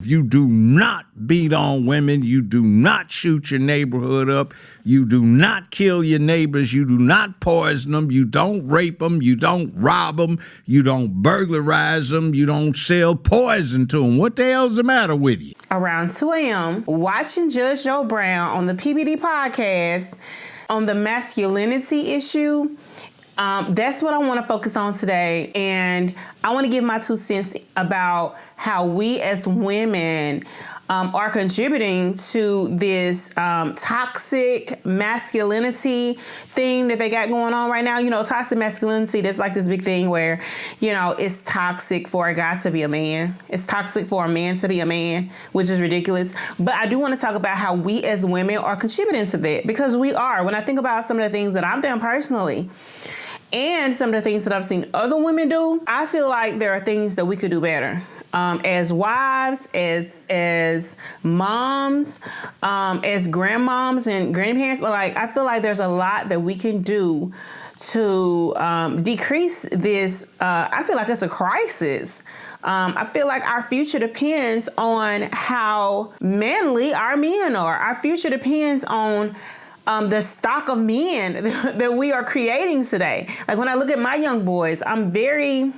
You do not beat on women. You do not shoot your neighborhood up. You do not kill your neighbors. You do not poison them. You don't rape them. You don't rob them. You don't burglarize them. You don't sell poison to them. What the hell's the matter with you? Around 2 a.m., watching Judge Joe Brown on the PBD Podcast on the masculinity issue. That's what I want to focus on today. And I want to give my 2 cents about how we as women are contributing to this toxic masculinity thing that they got going on right now. You know, toxic masculinity, there's like this big thing where, you know, it's toxic for a guy to be a man. It's toxic for a man to be a man, which is ridiculous. But I do want to talk about how we as women are contributing to that, because we are. When I think about some of the things that I've done personally, and some of the things that I've seen other women do, I feel like there are things that we could do better. As wives, as moms, as grandmoms and grandparents, like I feel like there's a lot that we can do to decrease this. I feel like it's a crisis. I feel like our future depends on how manly our men are. Our future depends on the stock of men that we are creating today. Like when I look at my young boys, I'm very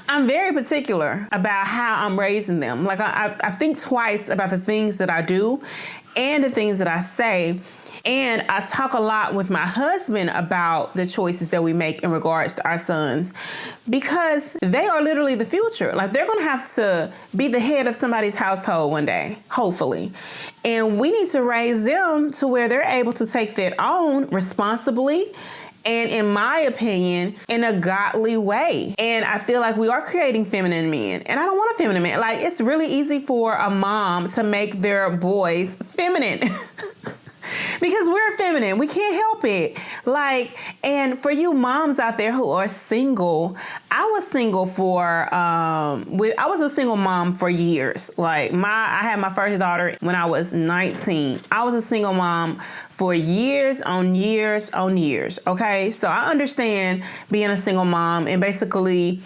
particular about how I'm raising them. Like I think twice about the things that I do and the things that I say. And I talk a lot with my husband about the choices that we make in regards to our sons, because they are literally the future. Like they're going to have to be the head of somebody's household one day, hopefully. And we need to raise them to where they're able to take that on responsibly and, in my opinion, in a godly way. And I feel like we are creating feminine men. And I don't want a feminine man. Like, it's really easy for a mom to make their boys feminine. Because we're feminine. We can't help it. Like, and for you moms out there who are single, I was single I was a single mom for years. Like I had my first daughter when I was 19. I was a single mom for years on years on years. Okay. So I understand being a single mom and basically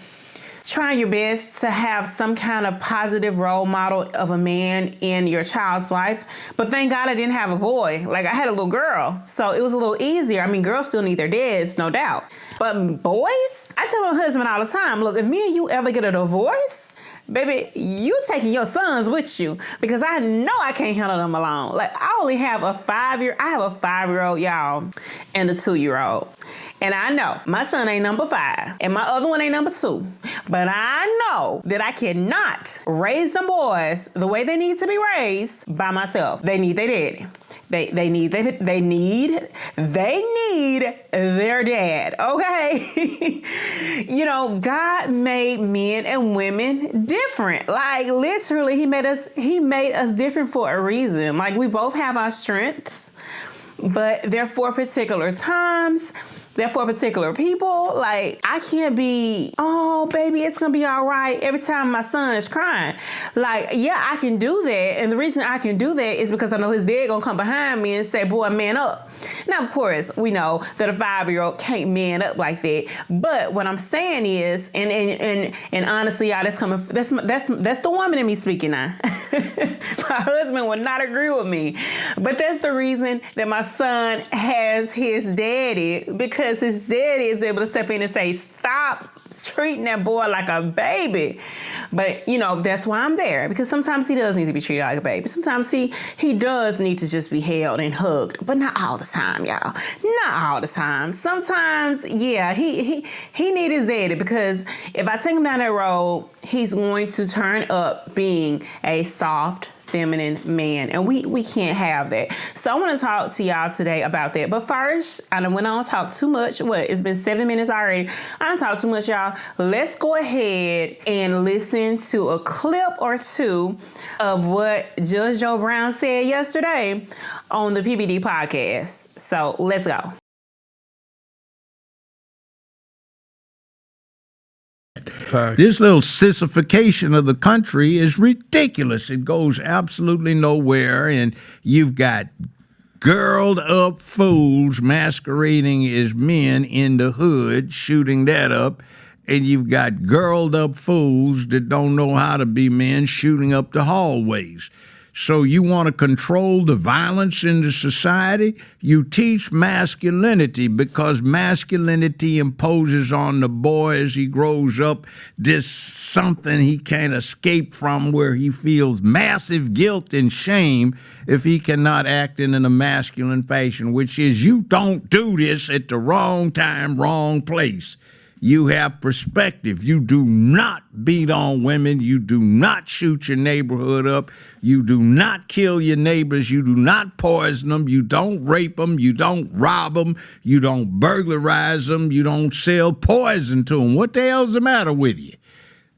trying your best to have some kind of positive role model of a man in your child's life. But thank God I didn't have a boy. Like I had a little girl. So it was a little easier. I mean, girls still need their dads, no doubt. But boys, I tell my husband all the time, look, if me and you ever get a divorce, baby, you taking your sons with you, because I know I can't handle them alone. Like I only have a 5-year-old, y'all, and a 2-year-old. And I know my son ain't number 5 and my other one ain't number 2. But I know that I cannot raise them boys the way they need to be raised by myself. They need their daddy. They need their dad. Okay. You know, God made men and women different. Like literally he made us different for a reason. Like we both have our strengths, but they're for particular times. They're for particular people. Like, I can't be, oh, baby, it's going to be all right every time my son is crying. Like, yeah, I can do that. And the reason I can do that is because I know his dad going to come behind me and say, boy, man up. Now, of course, we know that a 5-year-old can't man up like that. But what I'm saying is, and honestly, y'all, that's the woman in me speaking now. My husband would not agree with me. But that's the reason that my son has his daddy, because his daddy is able to step in and say, stop treating that boy like a baby. But, you know, that's why I'm there, because sometimes he does need to be treated like a baby. Sometimes he does need to just be held and hugged, but not all the time, y'all. Not all the time. Sometimes, yeah, he need his daddy, because if I take him down that road, he's going to turn up being a soft, feminine man, and we can't have that. So I want to talk to y'all today about that. But first, I don't want to talk too much. It's been 7 minutes already. I don't talk too much, y'all. Let's go ahead and listen to a clip or two of what Judge Joe Brown said yesterday on the PBD Podcast. So let's go. This little sissification of the country is ridiculous. It goes absolutely nowhere, and you've got girled up fools masquerading as men in the hood, shooting that up, and you've got girled up fools that don't know how to be men shooting up the hallways. So you want to control the violence in the society? You teach masculinity, because masculinity imposes on the boy as he grows up this something he can't escape from, where he feels massive guilt and shame if he cannot act in a masculine fashion, which is, you don't do this at the wrong time, wrong place. You have perspective. You do not beat on women. You do not shoot your neighborhood up. You do not kill your neighbors. You do not poison them. You don't rape them. You don't rob them. You don't burglarize them. You don't sell poison to them. What the hell's the matter with you?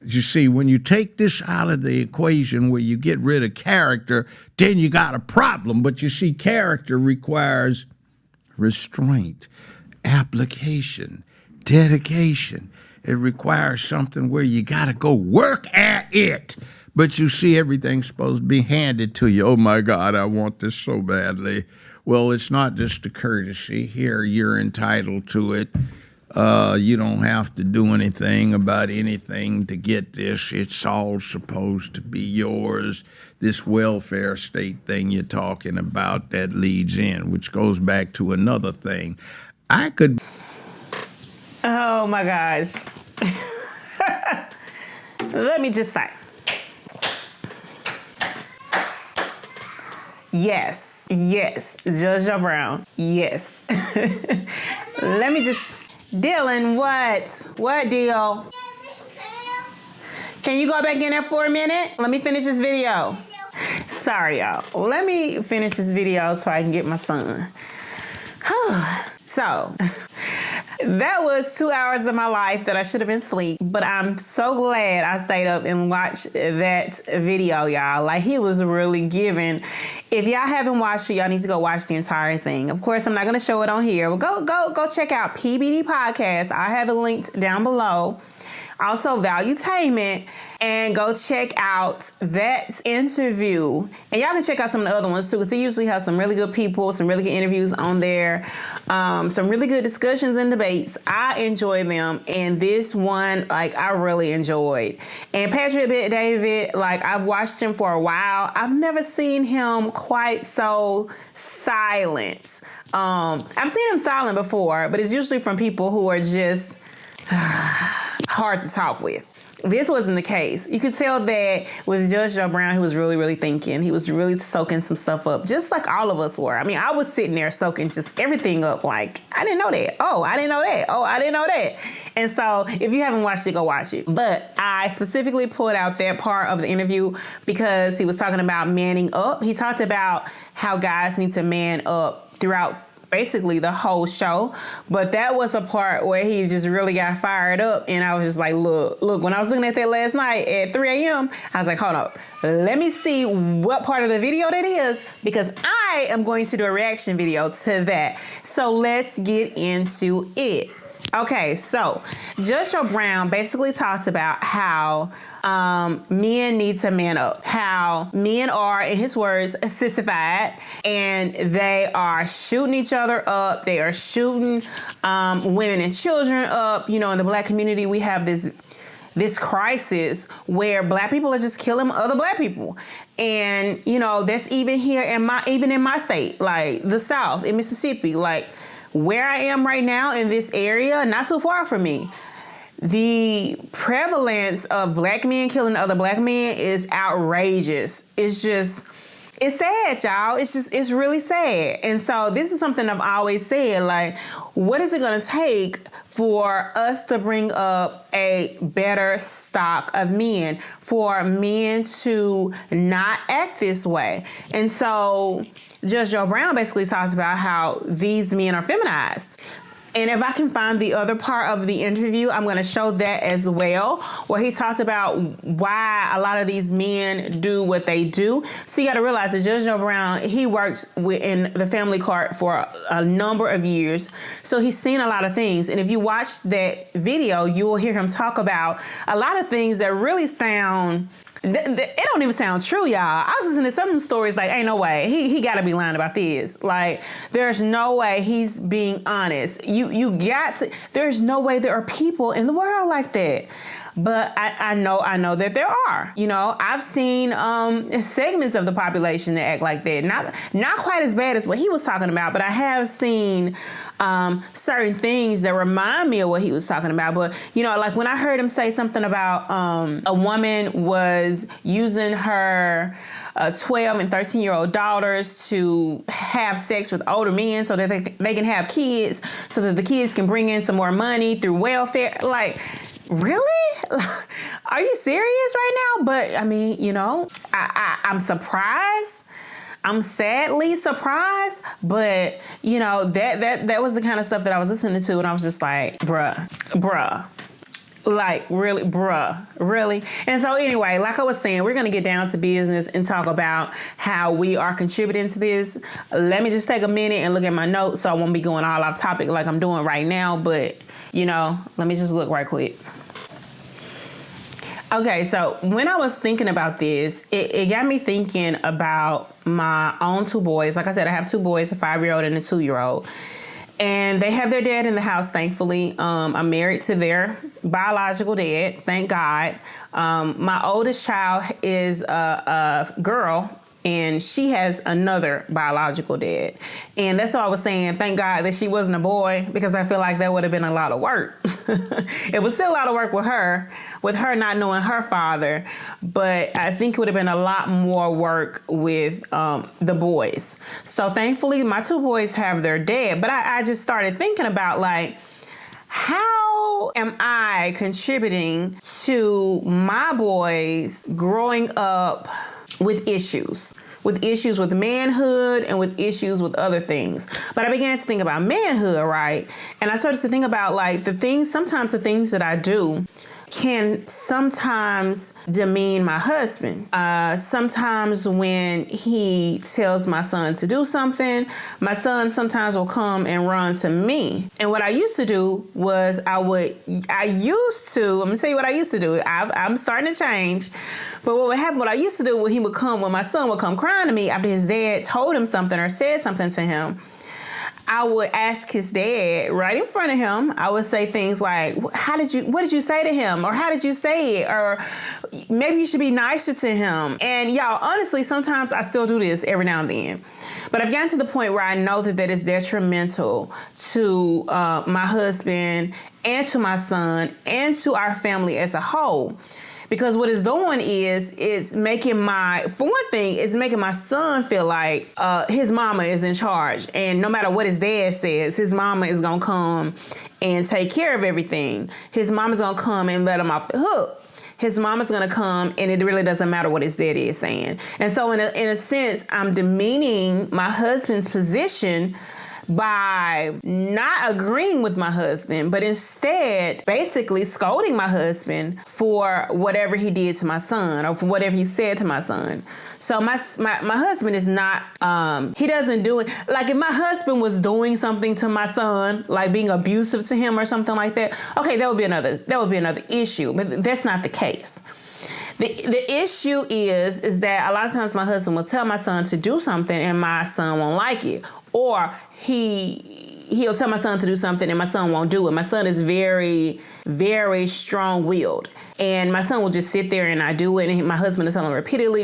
You see, when you take this out of the equation, where you get rid of character, then you got a problem. But you see, character requires restraint, application, dedication. It requires something where you got to go work at it. But you see, everything's supposed to be handed to you. Oh, my God, I want this so badly. Well, it's not just a courtesy. Here, you're entitled to it. You don't have to do anything about anything to get this. It's all supposed to be yours. This welfare state thing you're talking about, that leads in, which goes back to another thing. Oh my gosh. Let me just say. Yes, Judge Joe Brown, yes. Let me just, Dylan, what deal? Can you go back in there for a minute? Let me finish this video. Sorry, y'all. Let me finish this video so I can get my son. So, that was 2 hours of my life that I should have been asleep, but I'm so glad I stayed up and watched that video, y'all. Like, he was really giving. If y'all haven't watched it, y'all need to go watch the entire thing. Of course, I'm not going to show it on here, but go check out PBD Podcast. I have it linked down below. Also, Valuetainment, and go check out that interview. And y'all can check out some of the other ones too, because he usually has some really good people, some really good interviews on there, some really good discussions and debates. I enjoy them, and this one, like, I really enjoyed. And Patrick Bet-David, like, I've watched him for a while. I've never seen him quite so silent. I've seen him silent before, but it's usually from people who are just hard to talk with. This wasn't the case. You could tell that with Judge Joe Brown, he was really, really thinking. He was really soaking some stuff up, just like all of us were. I mean, I was sitting there soaking just everything up, like, I didn't know that. Oh, I didn't know that. Oh, I didn't know that. And so if you haven't watched it, go watch it. But I specifically pulled out that part of the interview because he was talking about manning up. He talked about how guys need to man up throughout basically the whole show, but that was a part where he just really got fired up, and I was just like, look, when I was looking at that last night at 3 a.m., I was like, hold up, let me see what part of the video that is, because I am going to do a reaction video to that. So let's get into it. Okay, so Judge Joe Brown basically talks about how men need to man up, how men are, in his words, sissified, and they are shooting each other up. They are shooting women and children up. You know, in the Black community, we have this crisis where Black people are just killing other Black people. And, you know, that's even here in my state, like the South, in Mississippi, like where I am right now in this area, not too far from me. The prevalence of Black men killing other Black men is outrageous. It's sad, y'all. It's really sad. And so this is something I've always said, like, what is it going to take for us to bring up a better stock of men, for men to not act this way? And so Judge Joe Brown basically talks about how these men are feminized. And if I can find the other part of the interview, I'm going to show that as well, where he talked about why a lot of these men do what they do. So you got to realize that Judge Joe Brown, he worked in the family court for a number of years. So he's seen a lot of things. And if you watch that video, you will hear him talk about a lot of things that really sound It don't even sound true, y'all. I was listening to some stories like, ain't no way. He got to be lying about this. Like, there's no way he's being honest. You got to, there's no way there are people in the world like that. But I know that there are. You know, I've seen segments of the population that act like that. Not quite as bad as what he was talking about, but I have seen certain things that remind me of what he was talking about. But, you know, like when I heard him say something about a woman was using her 12 and 13-year-old daughters to have sex with older men so that they can have kids, so that the kids can bring in some more money through welfare. Like, really? Are you serious right now? But I mean, you know, I'm surprised. I'm sadly surprised, but you know, that was the kind of stuff that I was listening to, and I was just like, bruh. Like, really, bruh, really? And so anyway, like I was saying, we're going to get down to business and talk about how we are contributing to this. Let me just take a minute and look at my notes so I won't be going all off topic like I'm doing right now, but you know, let me just look right quick. Okay, so when I was thinking about this, it got me thinking about my own two boys. Like I said, I have two boys, a 5-year-old and a 2-year-old. And they have their dad in the house, thankfully. I'm married to their biological dad, thank God. My oldest child is a girl, and she has another biological dad. And that's why I was saying, thank God that she wasn't a boy, because I feel like that would have been a lot of work. It was still a lot of work with her not knowing her father, but I think it would have been a lot more work with the boys. So thankfully, my two boys have their dad, but I just started thinking about, like, how am I contributing to my boys growing up with issues with manhood and with issues with other things. But I began to think about manhood, right? And I started to think about, like, sometimes the things that I do can sometimes demean my husband. Sometimes when he tells my son to do something, my son sometimes will come and run to me. And what I used to do was I'm gonna tell you what I used to do. I'm starting to change. But what would happen, what I used to do when my son would come crying to me after his dad told him something or said something to him, I would ask his dad right in front of him. I would say things like, what did you say to him? Or how did you say it? Or maybe you should be nicer to him. And y'all, honestly, sometimes I still do this every now and then. But I've gotten to the point where I know that is detrimental to my husband and to my son and to our family as a whole. Because what it's doing is it's making my son feel like his mama is in charge. And no matter what his dad says, his mama is going to come and take care of everything. His mama's going to come and let him off the hook. His mama's going to come, and it really doesn't matter what his daddy is saying. And so in a sense, I'm demeaning my husband's position by not agreeing with my husband, but instead basically scolding my husband for whatever he did to my son or for whatever he said to my son. So my husband is not, he doesn't do it. Like, if my husband was doing something to my son, like being abusive to him or something like that, okay, that would be another issue, but that's not the case. The issue is that a lot of times my husband will tell my son to do something and my son won't like it. Or he'll tell my son to do something and my son won't do it. My son is very, very strong-willed. And my son will just sit there and not do it. And my husband is telling him repeatedly.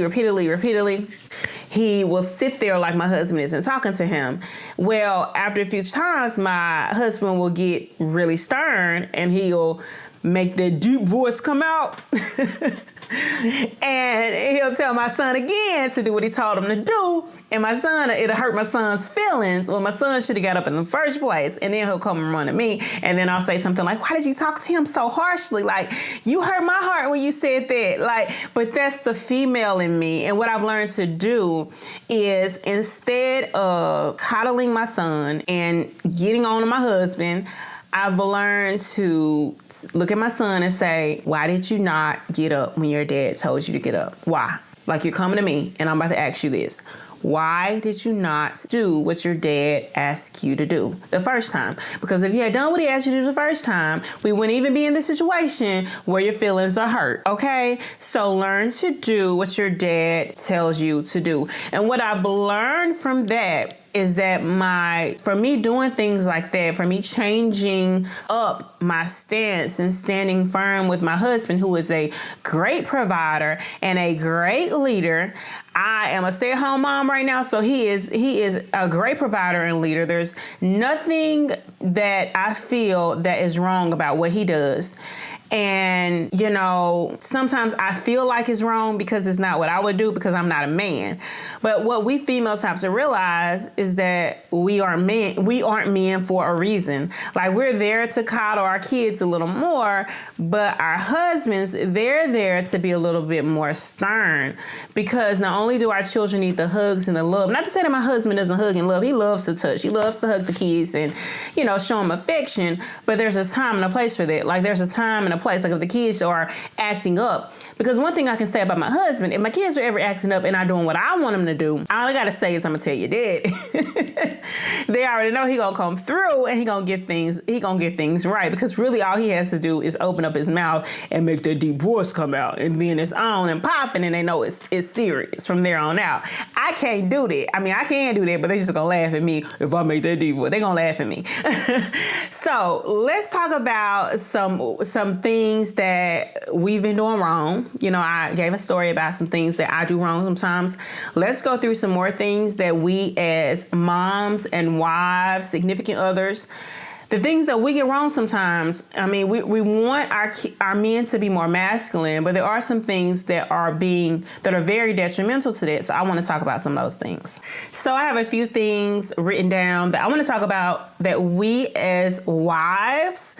He will sit there like my husband isn't talking to him. Well, after a few times, my husband will get really stern and he'll make the deep voice come out. And he'll tell my son again to do what he told him to do. And it'll hurt my son's feelings. Well, my son should have got up in the first place. And then he'll come and run at me. And then I'll say something like, why did you talk to him so harshly? Like, you hurt my heart when you said that. Like, but that's the female in me. And what I've learned to do is, instead of coddling my son and getting on to my husband, I've learned to look at my son and say, why did you not get up when your dad told you to get up? Why? Like, you're coming to me and I'm about to ask you this. Why did you not do what your dad asked you to do the first time? Because if you had done what he asked you to do the first time, we wouldn't even be in this situation where your feelings are hurt, okay? So learn to do what your dad tells you to do. And what I've learned from that is that for me doing things like that, for me changing up my stance and standing firm with my husband, who is a great provider and a great leader. I am a stay-at-home mom right now, so he is a great provider and leader. There's nothing that I feel that is wrong about what he does. And, sometimes I feel like it's wrong because it's not what I would do because I'm not a man. But what we females have to realize is that we aren't men for a reason. Like, we're there to coddle our kids a little more, but our husbands, they're there to be a little bit more stern, because not only do our children need the hugs and the love, not to say that my husband doesn't hug and love, he loves to touch, he loves to hug the kids and, show them affection, but there's a time and a place for that. Like, there's a time and a place, like if the kids are acting up. Because one thing I can say about my husband, if my kids are ever acting up and not doing what I want them to do, all I gotta say is I'm gonna tell your dad. They already know he gonna come through and he gonna get things right. Because really all he has to do is open up his mouth and make that deep voice come out, and then it's on and popping, and they know it's serious from there on out. I can't do that. I mean, I can do that, but they just gonna laugh at me if I make that deep voice. They gonna laugh at me. So let's talk about some things that we've been doing wrong. I gave a story about some things that I do wrong sometimes. Let's go through some more things that we as moms and wives, significant others, the things that we get wrong sometimes. I mean, we want our men to be more masculine, but there are some things that are very detrimental to that. So I want to talk about some of those things. So I have a few things written down that I want to talk about that we as wives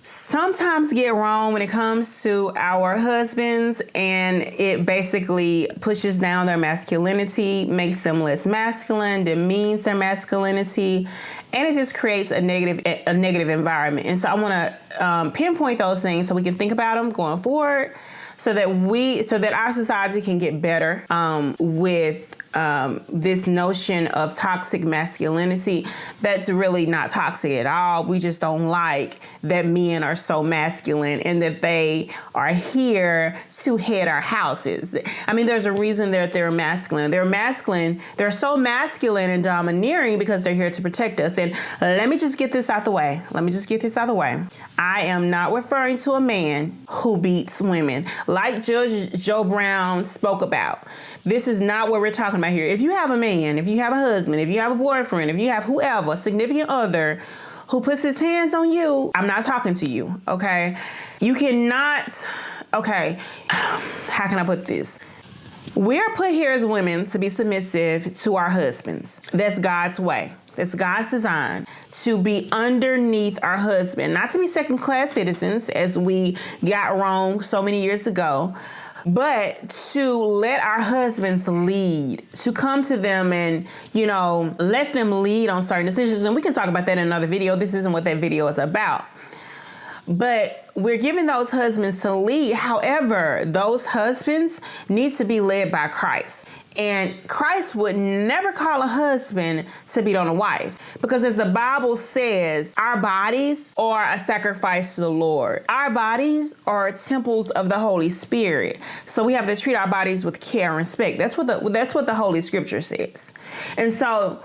sometimes get wrong when it comes to our husbands, and it basically pushes down their masculinity, makes them less masculine, demeans their masculinity, and it just creates a negative environment. And so I want to pinpoint those things so we can think about them going forward, so that our society can get better with this notion of toxic masculinity that's really not toxic at all. We just don't like that men are so masculine and that they are here to head our houses. I mean, there's a reason that they're masculine. They're so masculine and domineering because they're here to protect us. And let me just get this out the way. I am not referring to a man who beats women, like Judge Joe Brown spoke about. This is not what we're talking about here. If you have a man, if you have a husband, if you have a boyfriend, if you have whoever, significant other, who puts his hands on you, I'm not talking to you, okay? You cannot, okay, how can I put this? We're put here as women to be submissive to our husbands. That's God's way. That's God's design, to be underneath our husband, not to be second-class citizens, as we got wrong so many years ago, but to let our husbands lead, to come to them and, let them lead on certain decisions. And we can talk about that in another video. This isn't what that video is about. But we're giving those husbands to lead. However, those husbands need to be led by Christ. And Christ would never call a husband to beat on a wife, because as the Bible says, our bodies are a sacrifice to the Lord. Our bodies are temples of the Holy Spirit. So we have to treat our bodies with care and respect. That's what the Holy Scripture says. And so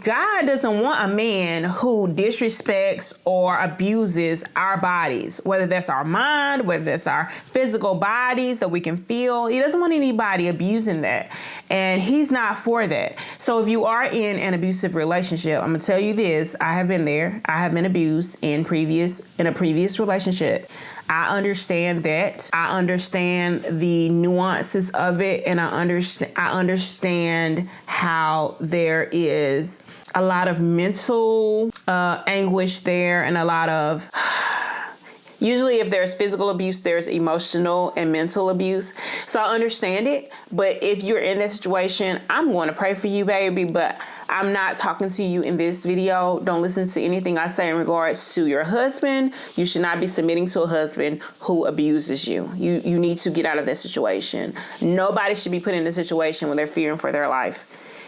God doesn't want a man who disrespects or abuses our bodies, whether that's our mind, whether that's our physical bodies that we can feel. He doesn't want anybody abusing that. And he's not for that. So if you are in an abusive relationship, I'm going to tell you this. I have been there. I have been abused in a previous relationship. I understand that. I understand the nuances of it, and I understand how there is a lot of mental anguish there, and a lot of usually if there's physical abuse, there's emotional and mental abuse. So I understand it. But if you're in that situation, I'm going to pray for you, baby. But I'm not talking to you in this video. Don't listen to anything I say in regards to your husband. You should not be submitting to a husband who abuses you. You need to get out of that situation. Nobody should be put in a situation when they're fearing for their life.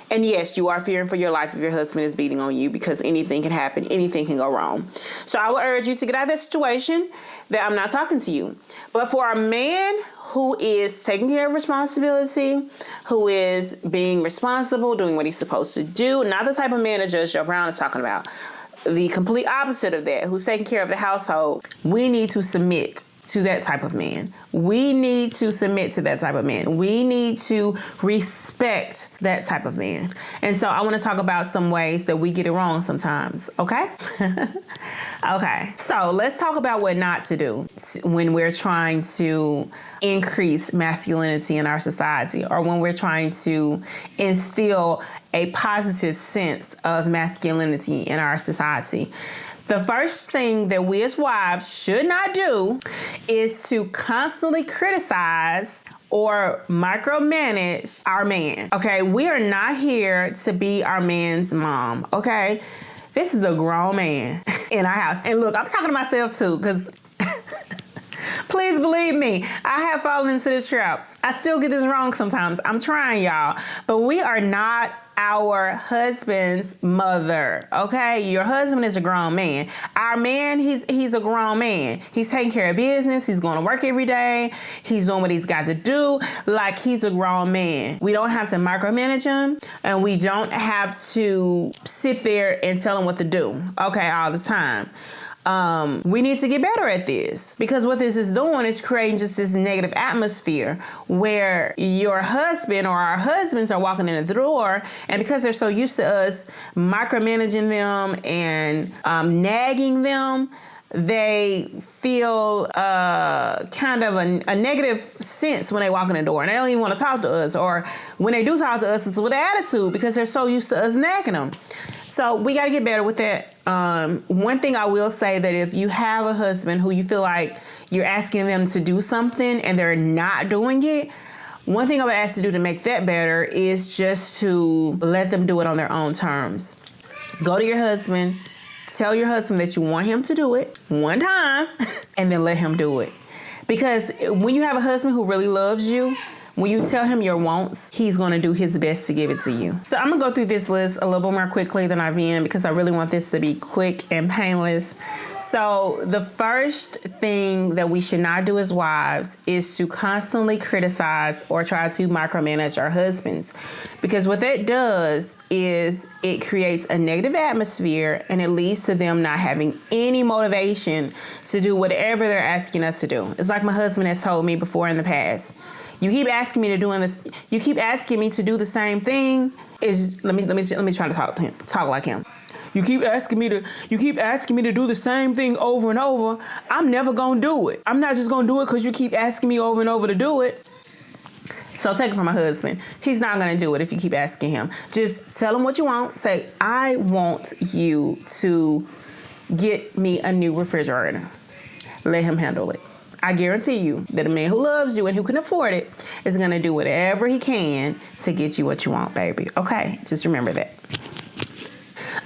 And yes, you are fearing for your life if your husband is beating on you, because anything can happen. Anything can go wrong. So I would urge you to get out of that situation that I'm not talking to you. But for a man who is taking care of responsibility, who is being responsible, doing what he's supposed to do, not the type of man that Judge Joe Brown is talking about, the complete opposite of that, who's taking care of the household, we need to submit to that type of man. We need to submit to that type of man. We need to respect that type of man. And so I want to talk about some ways that we get it wrong sometimes, okay? Okay, so let's talk about what not to do when we're trying to increase masculinity in our society, or when we're trying to instill a positive sense of masculinity in our society. The first thing that we as wives should not do is to constantly criticize or micromanage our man. Okay, we are not here to be our man's mom. Okay, this is a grown man in our house. And look, I'm talking to myself too, because please believe me, I have fallen into this trap. I still get this wrong sometimes. I'm trying, y'all. But we are not our husband's mother, okay? Your husband is a grown man. Our man, he's a grown man. He's taking care of business. He's going to work every day. He's doing what he's got to do. Like, he's a grown man. We don't have to micromanage him, and we don't have to sit there and tell him what to do, okay, all the time. We need to get better at this, because what this is doing is creating just this negative atmosphere where your husband or our husbands are walking in the door, and because they're so used to us micromanaging them and nagging them, they feel kind of a negative sense when they walk in the door, and they don't even want to talk to us, or when they do talk to us, it's with attitude because they're so used to us nagging them. So we got to get better with that. One thing I will say, that if you have a husband who you feel like you're asking them to do something and they're not doing it, one thing I would ask to do to make that better is just to let them do it on their own terms. Go to your husband, tell your husband that you want him to do it one time, and then let him do it. Because when you have a husband who really loves you, when you tell him your wants, he's going to do his best to give it to you. So I'm going to go through this list a little bit more quickly than I've been, because I really want this to be quick and painless. So the first thing that we should not do as wives is to constantly criticize or try to micromanage our husbands. Because what that does is it creates a negative atmosphere, and it leads to them not having any motivation to do whatever they're asking us to do. It's like my husband has told me before in the past. You keep asking me to doing this. You keep asking me to do the same thing. Let me try to talk like him. You keep asking me to do the same thing over and over. I'm never gonna do it. I'm not just gonna do it because you keep asking me over and over to do it. So take it from my husband. He's not gonna do it if you keep asking him. Just tell him what you want. Say, I want you to get me a new refrigerator. Let him handle it. I guarantee you that a man who loves you and who can afford it is going to do whatever he can to get you what you want, baby. Okay, just remember that.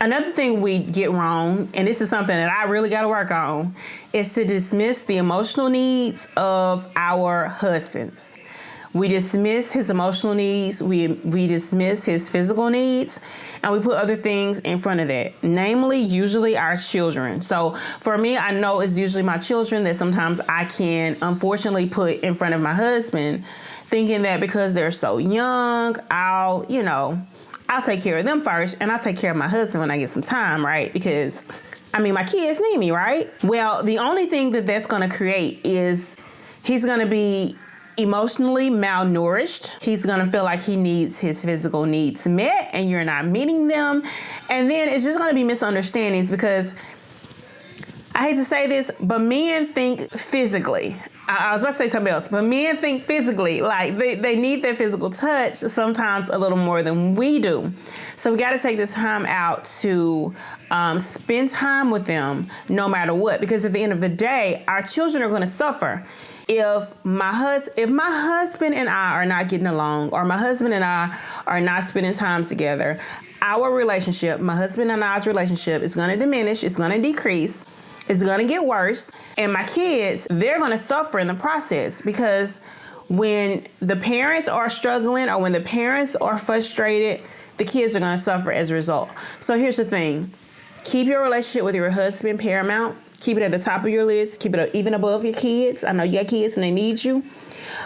Another thing we get wrong, and this is something that I really got to work on, is to dismiss the emotional needs of our husbands. We dismiss his emotional needs, we dismiss his physical needs, and we put other things in front of that, namely usually our children. So for me, I know it's usually my children that sometimes I can unfortunately put in front of my husband, thinking that because they're so young, I'll take care of them first, and I'll take care of my husband when I get some time, right? Because, my kids need me, right? Well, the only thing that's going to create is he's going to be emotionally malnourished. He's going to feel like he needs his physical needs met, and you're not meeting them. And then it's just going to be misunderstandings, because I hate to say this, but men think physically. I was about to say something else, but men think physically. Like they need that physical touch sometimes a little more than we do. So we got to take this time out to spend time with them no matter what, because at the end of the day, our children are going to suffer. If my husband and I are not getting along, or my husband and I are not spending time together, our relationship, my husband and I's relationship, is going to diminish. It's going to decrease. It's going to get worse. And my kids, they're going to suffer in the process, because when the parents are struggling or when the parents are frustrated, the kids are going to suffer as a result. So here's the thing. Keep your relationship with your husband paramount. Keep it at the top of your list. Keep it even above your kids. I know you got kids and they need you.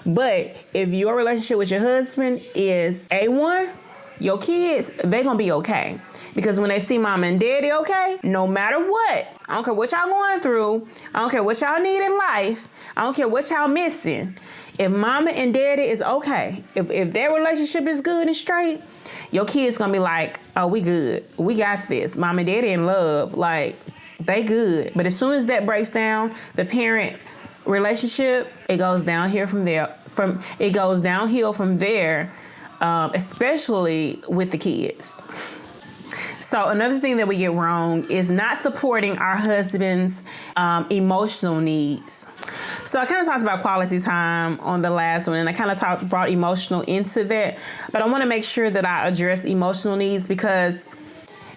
But if your relationship with your husband is A1, your kids, they're going to be okay. Because when they see mom and daddy okay, no matter what, I don't care what y'all going through, I don't care what y'all need in life, I don't care what y'all missing, if mama and daddy is okay, if their relationship is good and straight, your kids gonna be like, oh, we good. We got this. Mom and daddy in love. Like, they good. But as soon as that breaks down, the parent relationship, it goes downhill from there. Especially with the kids. So another thing that we get wrong is not supporting our husband's emotional needs. So I kind of talked about quality time on the last one, and I kind of brought emotional into that. But I want to make sure that I address emotional needs because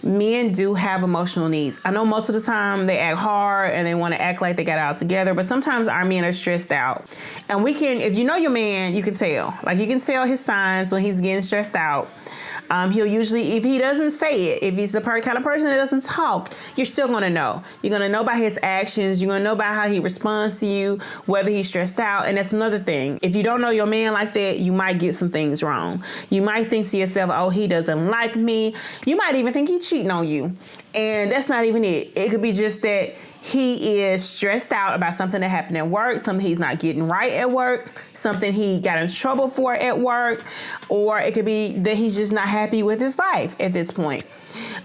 men do have emotional needs. I know most of the time they act hard and they want to act like they got it all together, but sometimes our men are stressed out. And we can, if you know your man, you can tell. Like, you can tell his signs when he's getting stressed out. He'll usually, if he doesn't say it, if he's the kind of person that doesn't talk, you're still going to know. You're going to know by his actions. You're going to know by how he responds to you, whether he's stressed out. And that's another thing. If you don't know your man like that, you might get some things wrong. You might think to yourself, oh, he doesn't like me. You might even think he's cheating on you. And that's not even it. It could be just that he is stressed out about something that happened at work, something he's not getting right at work, something he got in trouble for at work, or it could be that he's just not happy with his life at this point.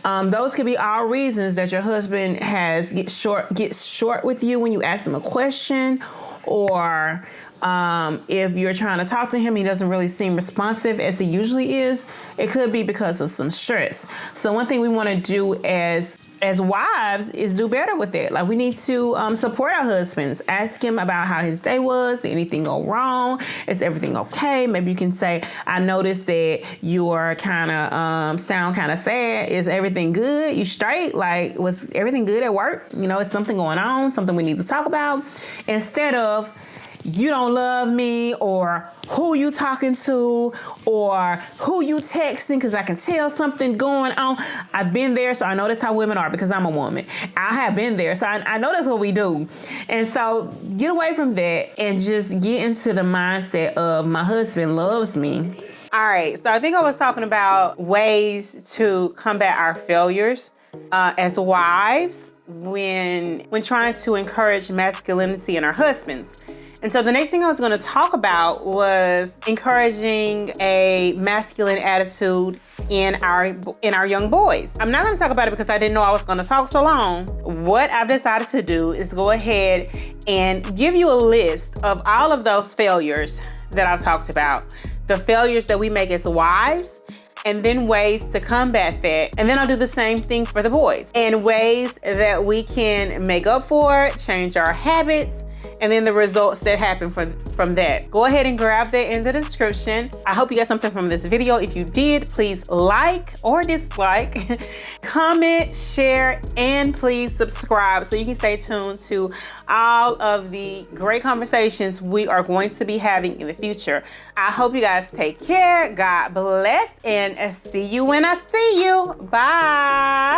Those could be all reasons that your husband gets short with you when you ask him a question, or if you're trying to talk to him, he doesn't really seem responsive as he usually is. It could be because of some stress. So one thing we want to do as wives is do better with it. Like, we need to support our husbands. Ask him about how his day was. Did anything go wrong? Is everything okay? Maybe you can say, I noticed that you're kind of sound kind of sad. Is everything good? You straight? Like, was everything good at work? You know, is something going on? Something we need to talk about? Instead of, you don't love me, or who you talking to, or who you texting, because I can tell something going on. I've been there, so I know that's how women are, because I'm a woman. I have been there, so I know that's what we do. And so get away from that and just get into the mindset of, my husband loves me. All right, so I think I was talking about ways to combat our failures as wives when trying to encourage masculinity in our husbands. And so the next thing I was going to talk about was encouraging a masculine attitude in our young boys. I'm not going to talk about it because I didn't know I was going to talk so long. What I've decided to do is go ahead and give you a list of all of those failures that I've talked about. The failures that we make as wives, and then ways to combat that. And then I'll do the same thing for the boys, and ways that we can make up for it, change our habits, and then the results that happen from that. Go ahead and grab that in the description. I hope you got something from this video. If you did, please like or dislike, comment, share, and please subscribe so you can stay tuned to all of the great conversations we are going to be having in the future. I hope you guys take care. God bless, and see you when I see you. Bye.